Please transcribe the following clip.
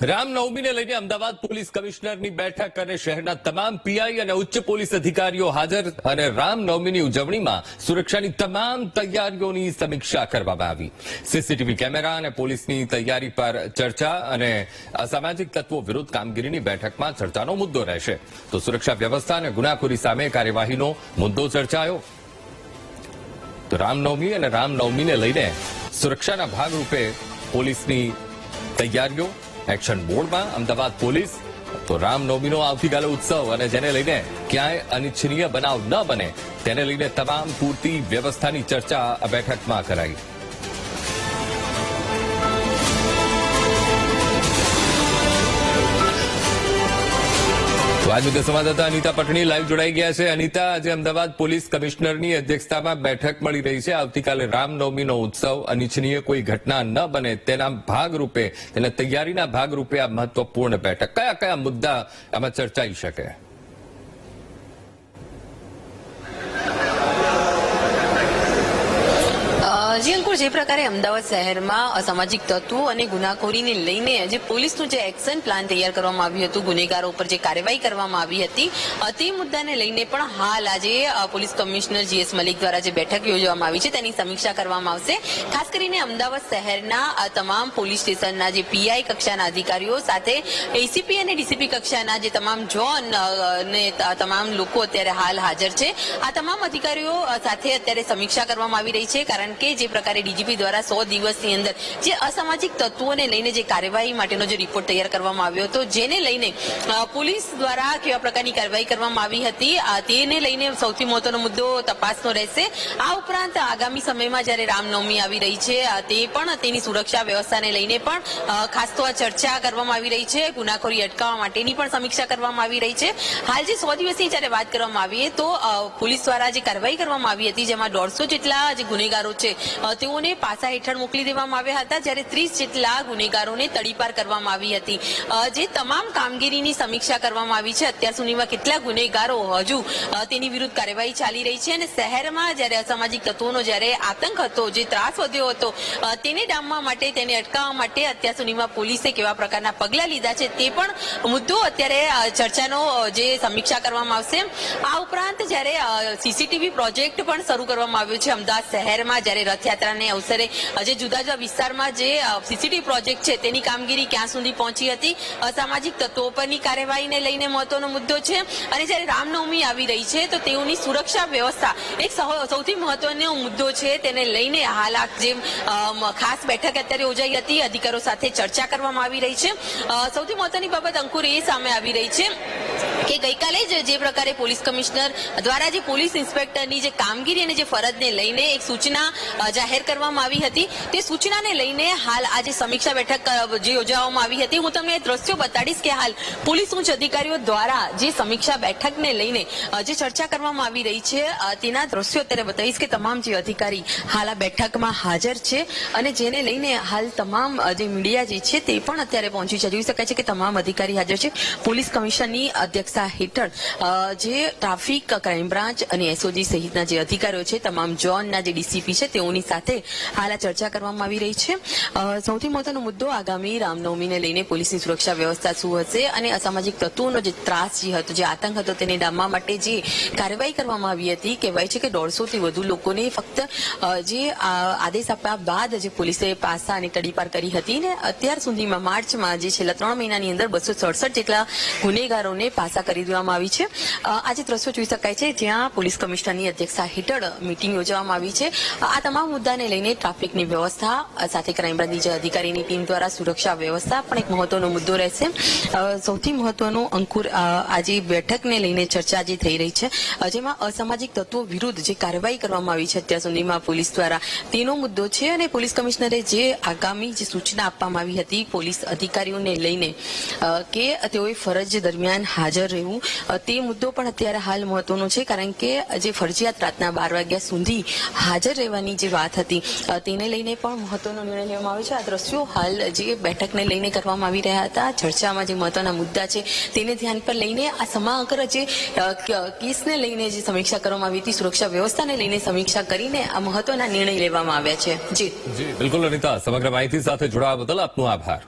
રામનવમીને લઈને અમદાવાદ પોલીસ કમિશનરની બેઠક અને શહેરના તમામ પીઆઈ અને ઉચ્ચ પોલીસ અધિકારીઓ હાજર અને રામનવમીની ઉજવણીમાં સુરક્ષાની તમામ તૈયારીઓની સમીક્ષા કરવામાં આવી। સીસીટીવી કેમેરા અને પોલીસની તૈયારી પર ચર્ચા અને અસામાજિક તત્વો વિરુદ્ધ કામગીરીની બેઠકમાં ચર્ચાનો મુદ્દો રહેશે, તો સુરક્ષા વ્યવસ્થા અને ગુનાખોરી સામે કાર્યવાહીનો મુદ્દો ચર્ચાયો। તો રામનવમી અને રામનવમીને લઈને સુરક્ષાના ભાગરૂપે પોલીસની તૈયારીઓ एक्शन मोड में अमदावाद पुलिस तो रामनवमीनो आवतीकाले उत्सव અને જેને લઈને ક્યાંય અનિચ્છનીય બનાવ ન બને તેને લઈને તમામ પૂરતી વ્યવસ્થાની ચર્ચા આ બેઠકમાં કરાઈ। आज मुद्दे संवाददाता अनीता पटनी लाइव जोड़ाई गया है। अनीता, आज अमदावाद पुलिस कमिश्नरनी अध्यक्षतामां बैठक मळी रही है। आवतीकाले रामनवमीनो उत्सव अनिच्छनीय कोई घटना न बने तेना भागरूपे तेना तैयारीना भागरूपे आ महत्वपूर्ण बैठक कया कया मुद्दा आमां चर्चाई शके? जी अंकुर, जे प्रकारे अमदावाद शहर में असामाजिक तत्वों और गुनाखोरी ने लईने जे पुलिसनुं जे एक्शन प्लान तैयार करवामां आव्युं हतुं, गुनेगारो पर जे कार्यवाही करवामां आवी हती ते मुद्दाने लईने पण हाल आजे पुलिस कमिश्नर जीएस मलिक द्वारा जे बैठक योजवामां आवी छे तेनी समीक्षा करवामां आवशे। खास करीने अमदावाद शहरना तमाम पोलीस स्टेशनना जे पीआई कक्षाना अधिकारीओ साथे एसीपी अने डीसीपी कक्षाना जे तमाम जोन ने तमाम लोको अत्यारे हाल हाजर छे। आ तमाम अधिकारीओ साथे अत्यारे समीक्षा करवामां आवी रही छे, कारण के जे प्रकारे डीजीपी द्वारा 100 दिवसनी अंदर जे असामाजिक तत्वोने लईने जे कार्यवाही माटेनो जे रिपोर्ट तैयार करवामां आव्यो हतो, जेने लईने पोलीस द्वारा केवा प्रकारनी कार्यवाही करवामां आवी हती तेने लईने सौथी महत्वनो मुद्दो तपासनो रहेशे। आ उपरांत आगामी समयमां ज्यारे रामनवमी आवी रही छे ते पण तेनी सुरक्षा व्यवस्थाने लईने पण खास तो चर्चा करवामां आवी रही छे। गुनाखोरी अटकाववा माटेनी पण समीक्षा करवामां आवी रही छे। हाल जे 100 दिवसनी ज्यारे वात करवामां आवी तो पोलीस द्वारा जे कार्यवाही करवामां आवी हती जेमां 150 जेटला जे गुनेगारो छे तेओने पासा हेठळ मोकली देवामां આવ્યા હતા, જ્યારે 30 જેટલા ગુનેગારોને તડીપાર કરવામાં આવી હતી। જે તમામ કામગીરીની સમીક્ષા કરવામાં આવી છે, અત્યાર સુધીમાં કેટલા ગુનેગારો હજુ તેની વિરુદ્ધ કાર્યવાહી ચાલી રહી છે અને શહેરમાં જ્યારે અસામાજિક તત્વોનો જ્યારે આતંક હતો, જે ત્રાસ વધ્યો હતો તેને ડામવા માટે, તેને અટકાવવા માટે અત્યાર સુધીમાં પોલીસે કેવા પ્રકારના પગલાં લીધા છે તે પણ મુદ્દો અત્યારે ચર્ચાનો જે સમીક્ષા કરવામાં આવશે। આ ઉપરાંત જ્યારે સીસીટીવી પ્રોજેક્ટ પણ શરૂ કરવામાં આવ્યો છે અમદાવાદ શહેરમાં, જ્યારે રથયાત્રાને અવસરે જે જુદા જુદા વિસ્તારમાં જે સીસીટીવી પ્રોજેક્ટ છે તેની કામગીરી ક્યાં સુધી પહોંચી હતી, અસામાજિક તત્વો પરની કાર્યવાહીને લઈને મહત્વનો મુદ્દો છે। અને જ્યારે રામનવમી આવી રહી છે તો તેઓની સુરક્ષા વ્યવસ્થા એક સૌથી મહત્વનો મુદ્દો છે, તેને લઈને હાલ આ જે ખાસ બેઠક અત્યારે યોજાઈ હતી, અધિકારીઓ સાથે ચર્ચા કરવામાં આવી રહી છે। સૌથી મહત્વની બાબત અંકુર એ સામે આવી રહી છે કે ગઈકાલે જે પ્રકારે પોલીસ કમિશનર દ્વારા જે પોલીસ ઇન્સ્પેક્ટરની જે કામગીરી અને જે ફરજને લઈને એક સૂચના જાહેર કરવામાં આવી હતી, તે સૂચનાને લઈને હાલ આજે સમીક્ષા બેઠક જે યોજવામાં આવી હતી। હું તમને દ્રશ્યો બતાડીશ કે હાલ પોલીસ ઉચ્ચ અધિકારીઓ દ્વારા જે સમીક્ષા બેઠકને લઈને જે ચર્ચા કરવામાં આવી રહી છે તેના દ્રશ્યો અત્યારે બતાવીશ કે તમામ જે અધિકારી હાલ આ બેઠકમાં હાજર છે અને જેને લઈને હાલ તમામ જે મીડિયા જે છે તે પણ અત્યારે પહોંચી છે। જોઈ શકાય છે કે તમામ અધિકારી હાજર છે। પોલીસ કમિશનરની અધ્યક્ષતા હેઠળ જે ટ્રાફિક, ક્રાઇમ બ્રાન્ચ અને એસઓજી સહિતના જે અધિકારીઓ છે, તમામ ઝોનના જે ડીસીપી છે તેઓની સાથે હાલ આ ચર્ચા કરવામાં આવી રહી છે। સૌથી મહત્વનો મુદ્દો આગામી રામનવમીને લઈને પોલીસની સુરક્ષા વ્યવસ્થા શું હશે અને અસામાજિક તત્વોનો જે ત્રાસ જે હતો, જે આતંક હતો તેને ડામવા માટે જે કાર્યવાહી કરવામાં આવી હતી, કહેવાય છે કે 150 થી વધુ લોકોને ફક્ત જે આદેશ આપ્યા બાદ જે પોલીસે પાસા અને તડીપાર કરી હતી ને અત્યાર સુધીમાં માર્ચમાં જે છેલ્લા 3 મહિનાની અંદર 267 જેટલા ગુનેગારોને પાસા કરી દેવામાં આવી છે। આજે દ્રશ્યો જોઈ શકાય છે જ્યાં પોલીસ કમિશનરની અધ્યક્ષતા હેઠળ મીટિંગ યોજવામાં આવી છે। આ તમામ મુદ્દાને લઈને ટ્રાફિકની વ્યવસ્થા સાથે ક્રાઇમ બ્રાન્ચની જે અધિકારીની ટીમ દ્વારા સુરક્ષા વ્યવસ્થા પણ એક મહત્વનો મુદ્દો રહેશે। સૌથી મહત્વનો અંકુર આજે બેઠકને લઈને ચર્ચા જે થઈ રહી છે, જેમાં અસામાજિક તત્વો વિરુદ્ધ જે કાર્યવાહી કરવામાં આવી છે અત્યાર સુધીમાં પોલીસ દ્વારા તેનો મુદ્દો છે અને પોલીસ કમિશનરે જે આગામી જે સૂચના આપવામાં આવી હતી પોલીસ અધિકારીઓને લઈને કે તેઓએ ફરજ દરમિયાન હાજર રહેવું, તે મુદ્દો પણ અત્યારે હાલ મહત્વનો છે, કારણ કે જે ફરજિયાત રાતના 12 વાગ્યા સુધી હાજર રહેવાની જે વાત હતી તેને લઈને પણ મહત્વનો નિર્ણય લેવામાં આવ્યો છે। આ દ્રશ્યો હાલ જે બેઠકને લઈને કરવામાં આવી રહ્યા હતા, ચર્ચામાં જે મહત્વના મુદ્દા છે તેને ધ્યાન પર લઈને આ સમગ્ર જે કેસને લઈને જે સમીક્ષા કરવામાં આવી હતી, સુરક્ષા વ્યવસ્થાને લઈને સમીક્ષા કરીને આ મહત્વના નિર્ણય લેવામાં આવ્યા છે। જી બિલકુલ અનિતા, સમગ્ર માહિતી સાથે જોડાવા બદલ આપનો આભાર।